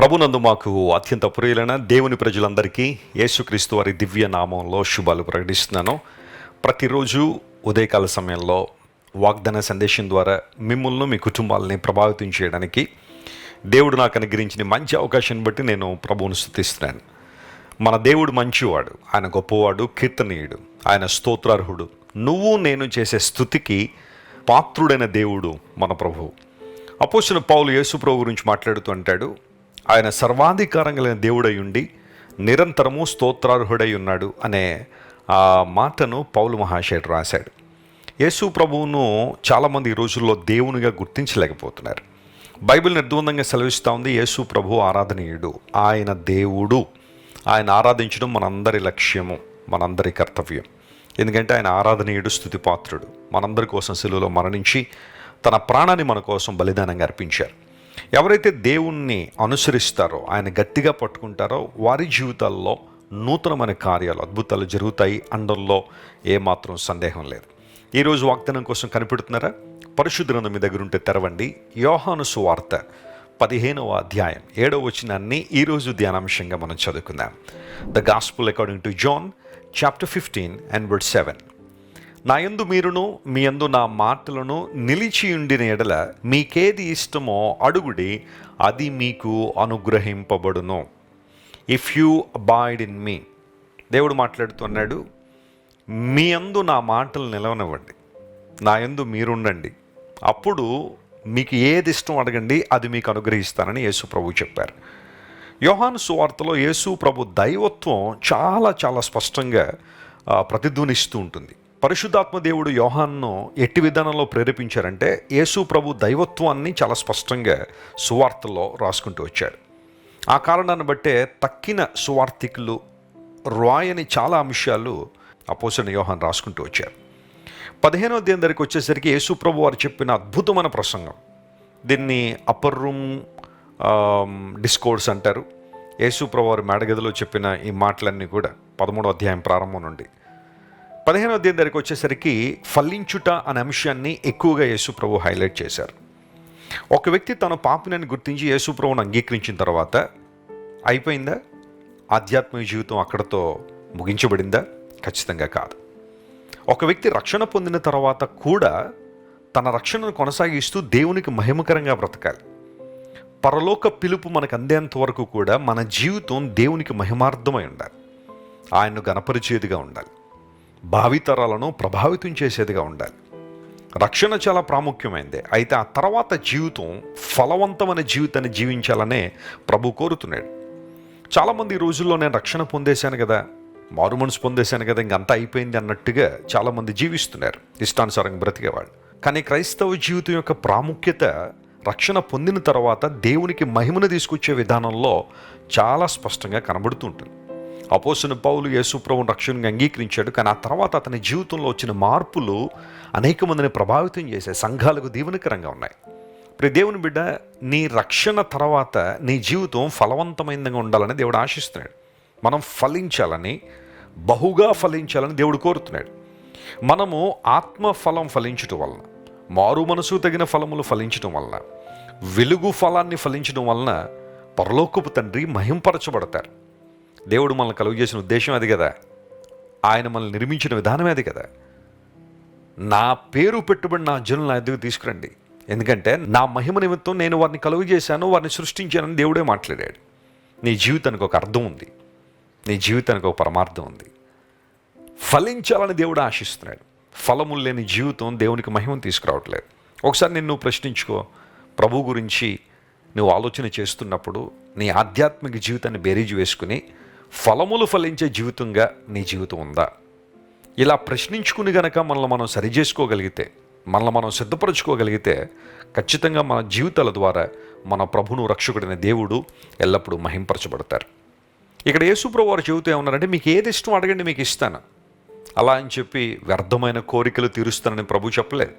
ప్రభునందు మాకు అత్యంత ప్రియులైన దేవుని ప్రజలందరికీ యేసుక్రీస్తు వారి దివ్య నామంలో శుభాలు ప్రకటిస్తున్నాను. ప్రతిరోజు ఉదయకాల సమయంలో వాగ్దాన సందేశం ద్వారా మిమ్మల్ని మీ కుటుంబాలని ప్రభావితం చేయడానికి దేవుడు నాకు అనుగ్రహించిన మంచి అవకాశాన్ని బట్టి నేను ప్రభువును స్తుతిస్తున్నాను. మన దేవుడు మంచివాడు, ఆయన గొప్పవాడు, కీర్తనీయుడు, ఆయన స్తోత్రార్హుడు. నువ్వు నేను చేసే స్తుతికి పాత్రుడైన దేవుడు మన ప్రభువు. అపోస్తలుడైన పౌలు యేసు ప్రభు గురించి మాట్లాడుతూ అంటాడు, ఆయన సర్వాధికారం కలిగిన దేవుడై ఉండి నిరంతరము స్తోత్రార్హుడై ఉన్నాడు అనే ఆ మాటను పౌలు మహాశయుడు రాశాడు. యేసు ప్రభువును చాలామంది ఈ రోజుల్లో దేవునిగా గుర్తించలేకపోతున్నారు. బైబిల్ నిర్ద్వందంగా సెలవిస్తూ ఉంది, యేసు ప్రభు ఆరాధనీయుడు, ఆయన దేవుడు. ఆయన ఆరాధించడం మనందరి లక్ష్యము, మనందరి కర్తవ్యం. ఎందుకంటే ఆయన ఆరాధనీయుడు, స్తుతిపాత్రుడు. మనందరి కోసం శిలువలో మరణించి తన ప్రాణాన్ని మన కోసం బలిదానంగా అర్పించారు. ఎవరైతే దేవుణ్ణి అనుసరిస్తారో, ఆయన గట్టిగా పట్టుకుంటారో, వారి జీవితాల్లో నూతనమైన కార్యాలు, అద్భుతాలు జరుగుతాయి అనడంలో ఏమాత్రం సందేహం లేదు. ఈరోజు వాగ్దానం కోసం కనిపెడుతున్నారా? పరిశుద్ధ గ్రంథం మీ దగ్గర ఉంటే తెరవండి. యోహాను సువార్త 15వ అధ్యాయం 7వ వచనాన్ని ఈరోజు ధ్యానాంశంగా మనం చదువుకుందాం. The gospel according to John chapter 15 and verse 7. నా యందు మీరును మీ యందు నా మాటలను నిలిచియుండిన ఎడల మీకేది ఇష్టమో అడుగుడి, అది మీకు అనుగ్రహింపబడును. If you abide in me. దేవుడు మాట్లాడుతున్నాడు, మీ యందు నా మాటలు నిలవనివ్వండి, నా యందు మీరుండండి, అప్పుడు మీకు ఏది ఇష్టం అడగండి, అది మీకు అనుగ్రహిస్తానని యేసు ప్రభు చెప్పారు. యోహాను సువార్తలో యేసు ప్రభు దైవత్వం చాలా చాలా స్పష్టంగా ప్రతిధ్వనిస్తూ ఉంటుంది. పరిశుద్ధాత్మ దేవుడు యోహాన్ను ఎట్టి విధానంలో ప్రేరేపించారంటే యేసు ప్రభు దైవత్వాన్ని చాలా స్పష్టంగా సువార్తల్లో రాసుకుంటూ వచ్చాడు. ఆ కారణాన్ని బట్టే తక్కిన సువార్థికులు రాయని చాలా అంశాలు అపోస్తలుడైన యోహాన్ రాసుకుంటూ వచ్చారు. 15వ అధ్యాయం దగ్గరికి వచ్చేసరికి యేసు ప్రభు వారు చెప్పిన అద్భుతమైన ప్రసంగం, దీన్ని అప్పర్ రూమ్ డిస్కోర్స్ అంటారు. యేసు ప్రభు వారు మేడగదిలో చెప్పిన ఈ మాటలన్నీ కూడా 13వ అధ్యాయం ప్రారంభం నుండి 15వ అధ్యాయం దగ్గరికి వచ్చేసరికి ఫలించుట అనే అంశాన్ని ఎక్కువగా యేసు ప్రభు హైలైట్ చేశారు. ఒక వ్యక్తి తన పాపినని గుర్తించి యేసు ప్రభువును అంగీకరించిన తర్వాత అయిపోయిందా? ఆధ్యాత్మిక జీవితం అక్కడతో ముగించబడిందా? ఖచ్చితంగా కాదు. ఒక వ్యక్తి రక్షణ పొందిన తర్వాత కూడా తన రక్షణను కొనసాగిస్తూ దేవునికి మహిమకరంగా బ్రతకాలి. పరలోక పిలుపు మనకు అందేంత వరకు కూడా మన జీవితం దేవునికి మహిమార్థమై ఉండాలి, ఆయన్ను గణపరిచేదిగా ఉండాలి, భావితరాలను ప్రభావితం చేసేదిగా ఉండాలి. రక్షణ చాలా ప్రాముఖ్యమైనదే. అయితే ఆ తర్వాత జీవితం ఫలవంతమైన జీవితాన్ని జీవించాలనే ప్రభు కోరుతున్నాడు. చాలామంది ఈ రోజుల్లో నేను రక్షణ పొందేశాను కదా, మారు మనసు పొందేశాను కదా, ఇంకంతా అయిపోయింది అన్నట్టుగా చాలామంది జీవిస్తున్నారు, ఇష్టానుసారంగా బ్రతికేవాళ్ళు. కానీ క్రైస్తవ జీవితం యొక్క ప్రాముఖ్యత రక్షణ పొందిన తర్వాత దేవునికి మహిమను తీసుకొచ్చే విధానంలో చాలా స్పష్టంగా కనబడుతూ ఉంటుంది. అపోస్తలుడైన పౌలు యేసు ప్రభువును రక్షణగా అంగీకరించాడు, కానీ ఆ తర్వాత అతని జీవితంలో వచ్చిన మార్పులు అనేక మందిని ప్రభావితం చేసే సంఘాలకు దీవెనకరంగా ఉన్నాయి. ఇప్పుడు దేవుని బిడ్డ, నీ రక్షణ తర్వాత నీ జీవితం ఫలవంతమైనదిగా ఉండాలని దేవుడు ఆశిస్తున్నాడు. మనం ఫలించాలని, బహుగా ఫలించాలని దేవుడు కోరుతున్నాడు. మనము ఆత్మ ఫలం ఫలించడం వలన, మారు మనసు తగిన ఫలములు ఫలించడం వలన, వెలుగు ఫలాన్ని ఫలించడం వలన పరలోకపు తండ్రి మహింపరచబడతారు. దేవుడు మనల్ని కలుగు చేసిన ఉద్దేశం అది కదా, ఆయన మనల్ని నిర్మించిన విధానమే అది కదా. నా పేరు పెట్టుబడి నా జనులు నా ఎదుగు తీసుకురండి, ఎందుకంటే నా మహిమ నిమిత్తం నేను వారిని కలుగు చేశాను, వారిని సృష్టించానని దేవుడే మాట్లాడాడు. నీ జీవితానికి ఒక అర్థం ఉంది, నీ జీవితానికి ఒక పరమార్థం ఉంది. ఫలించాలని దేవుడు ఆశిస్తున్నాడు. ఫలములు లేని జీవితం దేవునికి మహిమను తీసుకురావట్లేదు. ఒకసారి నిన్ను ప్రశ్నించుకో, ప్రభు గురించి నువ్వు ఆలోచన చేస్తున్నప్పుడు నీ ఆధ్యాత్మిక జీవితాన్ని బేరీజు వేసుకుని ఫలములు ఫలించే జీవితంగా నీ జీవితం ఉందా? ఇలా ప్రశ్నించుకుని గనక మనల్ని మనం సరిచేసుకోగలిగితే, మనల్ని మనం సిద్ధపరచుకోగలిగితే ఖచ్చితంగా మన జీవితాల ద్వారా మన ప్రభును రక్షకుడైన దేవుడు ఎల్లప్పుడూ మహింపరచబడతారు. ఇక్కడ యేసు ప్రభు వారు చెబుతూ ఏమన్నారంటే, మీకు ఏది ఇష్టం అడగండి, మీకు ఇస్తాను. అలా అని చెప్పి వ్యర్థమైన కోరికలు తీరుస్తానని ప్రభు చెప్పలేదు.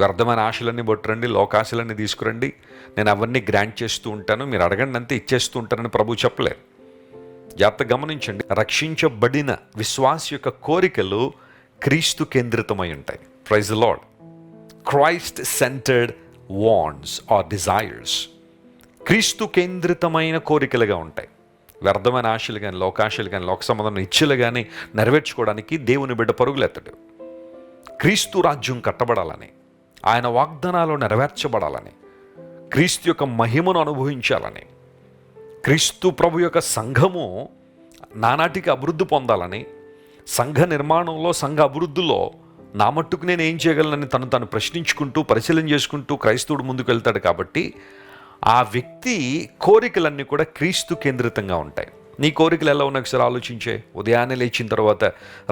వ్యర్థమైన ఆశలన్నీ బొట్టరండి, లోకాశలన్నీ తీసుకురండి, నేను అవన్నీ గ్రాంట్ చేస్తూ ఉంటాను, మీరు అడగండి అంతే ఇచ్చేస్తూ ఉంటానని ప్రభు చెప్పలేదు. జాగ్రత్త గమనించండి, రక్షించబడిన విశ్వాస యొక్క కోరికలు క్రీస్తు కేంద్రితమై ఉంటాయి. Praise the Lord. Christ centred wants or desires. క్రీస్తు కేంద్రితమైన కోరికలుగా ఉంటాయి. వ్యర్థమైన ఆశలు కానీ, లోకాశలు కానీ, లోక సంబంధమైన ఇచ్చలు కానీ నెరవేర్చుకోవడానికి దేవుని బిడ్డ పరుగులెత్తడు. క్రీస్తు రాజ్యం కట్టబడాలని, ఆయన వాగ్దానాలు నెరవేర్చబడాలని, క్రీస్తు యొక్క మహిమను అనుభవించాలని, క్రీస్తు ప్రభు యొక్క సంఘము నానాటికి అభివృద్ధి పొందాలని, సంఘ నిర్మాణంలో, సంఘ అభివృద్ధిలో నా మట్టుకు నేను ఏం చేయగలనని తను ప్రశ్నించుకుంటూ, పరిశీలన చేసుకుంటూ క్రైస్తవుడు ముందుకు వెళ్తాడు. కాబట్టి ఆ వ్యక్తి కోరికలన్నీ కూడా క్రీస్తు కేంద్రితంగా ఉంటాయి. నీ కోరికలు ఎలా ఉన్నాయి ఒకసారి ఆలోచించే. ఉదయాన్నే లేచిన తర్వాత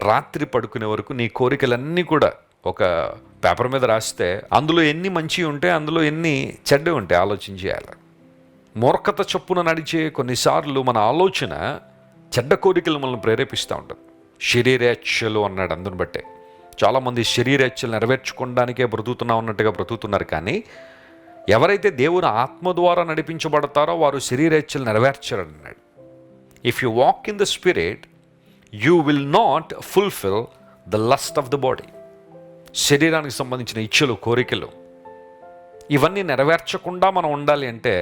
రాత్రి పడుకునే వరకు నీ కోరికలన్నీ కూడా ఒక పేపర్ మీద రాస్తే అందులో ఎన్ని మంచి ఉంటాయి, అందులో ఎన్ని చెడ్డ ఉంటాయి ఆలోచించేయాలి. మూర్ఖత చొప్పున నడిచే కొన్నిసార్లు మన ఆలోచన చెడ్డ కోరికలు మనల్ని ప్రేరేపిస్తూ ఉంటుంది. శరీరేచ్ఛలు అన్నాడు. అందుని బట్టే చాలామంది శరీరేచ్ఛలు నెరవేర్చుకోవడానికే బ్రతుకుతున్నా ఉన్నట్టుగా బ్రతుకుతున్నారు. కానీ ఎవరైతే దేవుని ఆత్మ ద్వారా నడిపించబడతారో వారు శరీరేచ్ఛలు నెరవేర్చరన్నాడు. If you walk in the spirit you will not fulfil the lust of the body. శరీరానికి సంబంధించిన ఇచ్చలు, కోరికలు ఇవన్నీ నెరవేర్చకుండా మనం ఉండాలి అంటే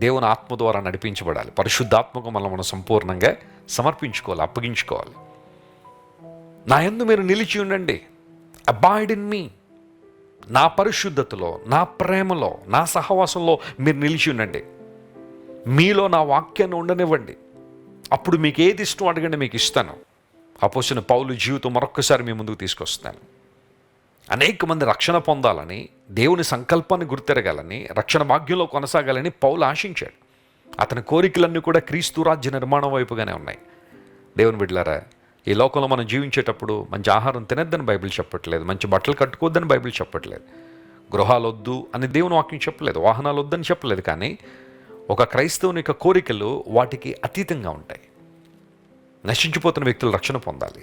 దేవుని ఆత్మ ద్వారా నడిపించబడాలి. పరిశుద్ధాత్మకు మనం సంపూర్ణంగా సమర్పించుకోవాలి, అప్పగించుకోవాలి. నా యందు మీరు నిలిచి ఉండండి, అబాయిడ్ ఇన్ మీ. నా పరిశుద్ధతలో, నా ప్రేమలో, నా సహవాసంలో మీరు నిలిచి ఉండండి. మీలో నా వాక్యాన్ని ఉండనివ్వండి. అప్పుడు మీకు ఏది ఇష్టం అడగండి, మీకు ఇస్తాను. అపోస్తలుడైన పౌలు జీవితం మరొక్కసారి మీ ముందుకు తీసుకొస్తాను. అనేక మంది రక్షణ పొందాలని, దేవుని సంకల్పాన్ని గుర్తెరగాలని, రక్షణ భాగ్యంలో కొనసాగాలని పౌలు ఆశించాడు. అతని కోరికలన్నీ కూడా క్రీస్తు రాజ్య నిర్మాణం వైపుగానే ఉన్నాయి. దేవుని బిడ్డలారా, ఈ లోకంలో మనం జీవించేటప్పుడు మంచి ఆహారం తినొద్దని బైబిల్ చెప్పట్లేదు, మంచి బట్టలు కట్టుకోవద్దని బైబిల్ చెప్పట్లేదు, గృహాలు వద్దు అని దేవుని వాక్యం చెప్పలేదు, వాహనాలు వద్దని చెప్పలేదు. కానీ ఒక క్రైస్తవుని యొక్క కోరికలు వాటికి అతీతంగా ఉంటాయి. నశించిపోతున్న వ్యక్తులు రక్షణ పొందాలి.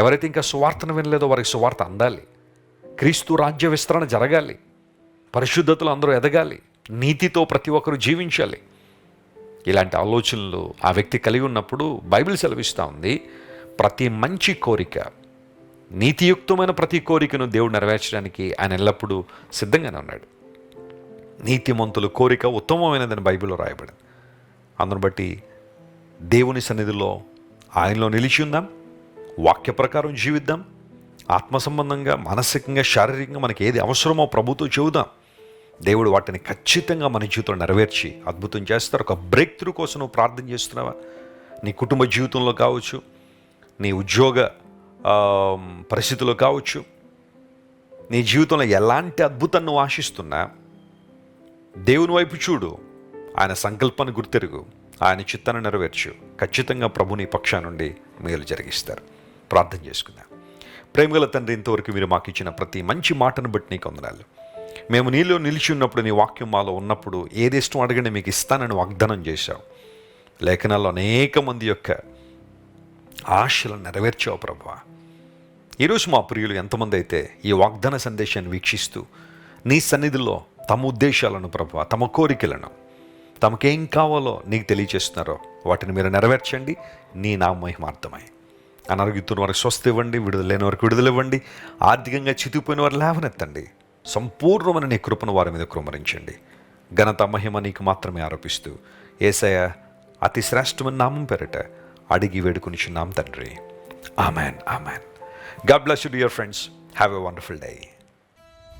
ఎవరైతే ఇంకా సువార్తను వినలేదో వారికి సువార్త అందాలి. క్రీస్తు రాజ్య విస్తరణ జరగాలి. పరిశుద్ధతలు అందరూ ఎదగాలి. నీతితో ప్రతి ఒక్కరూ జీవించాలి. ఇలాంటి ఆలోచనలు ఆ వ్యక్తి కలిగి ఉన్నప్పుడు బైబిల్ సెలవిస్తూ ఉంది, ప్రతి మంచి కోరిక, నీతియుక్తమైన ప్రతి కోరికను దేవుడు నెరవేర్చడానికి ఆయన ఎల్లప్పుడూ సిద్ధంగానే ఉన్నాడు. నీతిమంతుల కోరిక ఉత్తమమైనదని బైబిల్లో రాయబడింది. అందును బట్టి దేవుని సన్నిధిలో ఆయనలో నిలిచి ఉందాం, వాక్య ప్రకారం జీవిద్దాం, ఆత్మ సంబంధంగా, మానసికంగా, శారీరకంగా మనకి ఏది అవసరమో ప్రభుతో చెబుదాం. దేవుడు వాటిని ఖచ్చితంగా మన జీవితంలో నెరవేర్చి అద్భుతం చేస్తారు. ఒక బ్రేక్ త్రూ కోసం నువ్వు ప్రార్థన చేస్తున్నావా? నీ కుటుంబ జీవితంలో కావచ్చు, నీ ఉద్యోగ పరిస్థితుల్లో కావచ్చు, నీ జీవితంలో ఎలాంటి అద్భుతాన్ని నువ్వు ఆశిస్తున్నా దేవుని వైపు చూడు, ఆయన సంకల్పాన్ని గుర్తెరుగు, ఆయన చిత్తాన్ని నెరవేర్చు. ఖచ్చితంగా ప్రభు నీ పక్షా నుండి మేలు జరిగిస్తారు. ప్రార్థన చేసుకుందాం. ప్రేమగల తండ్రి, ఇంతవరకు మీరు మాకు ఇచ్చిన ప్రతి మంచి మాటను బట్టి నీకు వందనాలు. మేము నీలో నిలిచి ఉన్నప్పుడు, నీ వాక్యం మాలో ఉన్నప్పుడు ఏది ఇష్టం అడగండి మీకు ఇస్తానని వాగ్దానం చేశావు. లేఖనాల్లో అనేక మంది యొక్క ఆశలను నెరవేర్చావు ప్రభువా. ఈరోజు మా ప్రియులు ఎంతమంది అయితే ఈ వాగ్దాన సందేశాన్ని వీక్షిస్తూ నీ సన్నిధిలో తమ ఉద్దేశాలను ప్రభువా, తమ కోరికలను, తమకేం కావాలో నీకు తెలియచేస్తున్నారో వాటిని మీరు నెరవేర్చండి. నీ నా మహిమార్థమై అనారోగ్యతున్న వారికి స్వస్థ ఇవ్వండి, విడుదల లేని వారికి విడుదల ఇవ్వండి, ఆర్థికంగా చితికిపోయిన వారు లేవనెత్తండి. సంపూర్ణమైన నీ కృపను వారి మీద కుమ్మరించండి. ఘనత మహిమ నీకు మాత్రమే ఆరోపిస్తూ యేసయ్య అతి శ్రేష్టమైన నామం పేరిట అడిగి వేడుకొనిచున్నాం తండ్రి. Amen, amen. God bless you dear friends. Have a wonderful day.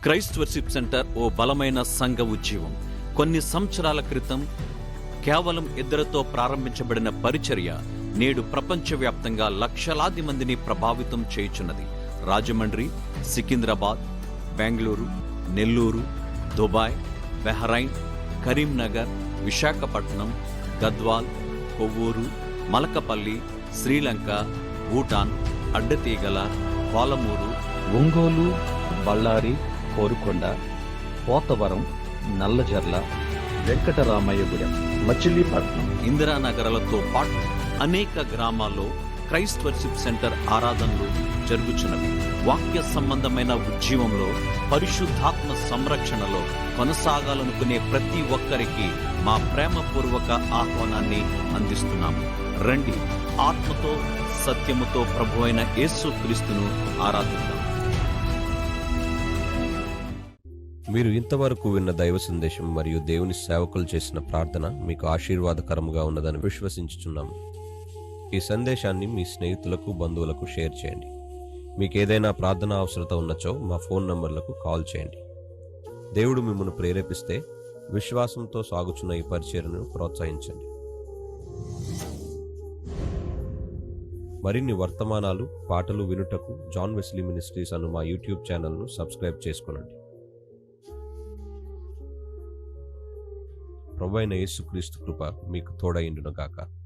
Christ worship centre ఓ బలమైన సంఘ ఉద్యమం. కొన్ని సంవత్సరాల క్రితం కేవలం 2తో ప్రారంభించబడిన పరిచర్య నేడు ప్రపంచవ్యాప్తంగా లక్షలాది మందిని ప్రభావితం చేయుచున్నది. రాజమండ్రి, సికింద్రాబాద్, బెంగళూరు, నెల్లూరు, దుబాయ్, బెహ్రైన్, కరీంనగర్, విశాఖపట్నం, గద్వాల్, కొవ్వూరు, మలకపల్లి, శ్రీలంక, భూటాన్, అడ్డతీగల, పాలమూరు, ఒంగోలు, బళ్ళారి, కోరుకొండ, పోతవరం, నల్లజర్ల, వెంకటరామయ్యగూడెం, మచిలీపట్నం, ఇందిరానగర్లతో పాటు అనేక గ్రామాల్లో క్రైస్ట్ వర్షిప్ సెంటర్ ఆరాధనలు జరుగుచున్నవి. వాక్య సంబంధమైన ఉద్యమంలో, పరిశుద్ధాత్మ సంరక్షణలో కొనసాగాలనుకునే ప్రతి ఒక్కరికి మా ప్రేమపూర్వక ఆహ్వానాన్ని అందిస్తున్నాము. రండి, ఆత్మతో సత్యముతో ప్రభువైన యేసు క్రీస్తును ఆరాధిద్దాం. మీరు ఇంతవరకు విన్న దైవ సందేశం మరియు దేవుని సేవకులు చేసిన ప్రార్థన మీకు ఆశీర్వాదకరముగా ఉన్నదని విశ్వసించుచున్నాము. ఈ సందేశాన్ని మీ స్నేహితులకు, బంధువులకు షేర్ చేయండి. మీకు ఏదైనా ప్రార్థన అవసరత ఉన్నచో మా ఫోన్ నంబర్లకు కాల్ చేయండి. దేవుడు మిమ్మల్ని ప్రేరేపిస్తే విశ్వాసంతో సాగుచున్న ఈ పరిచర్యను ప్రోత్సహించండి. మరిన్ని వర్తమానాలు, పాటలు వినుటకు జాన్ వెస్లీ మినిస్ట్రీస్ అను మా యూట్యూబ్ ఛానల్ను సబ్స్క్రైబ్ చేసుకోనండి. ప్రభువైన యేసుక్రీస్తు కృప మీకు తోడైండును గాక.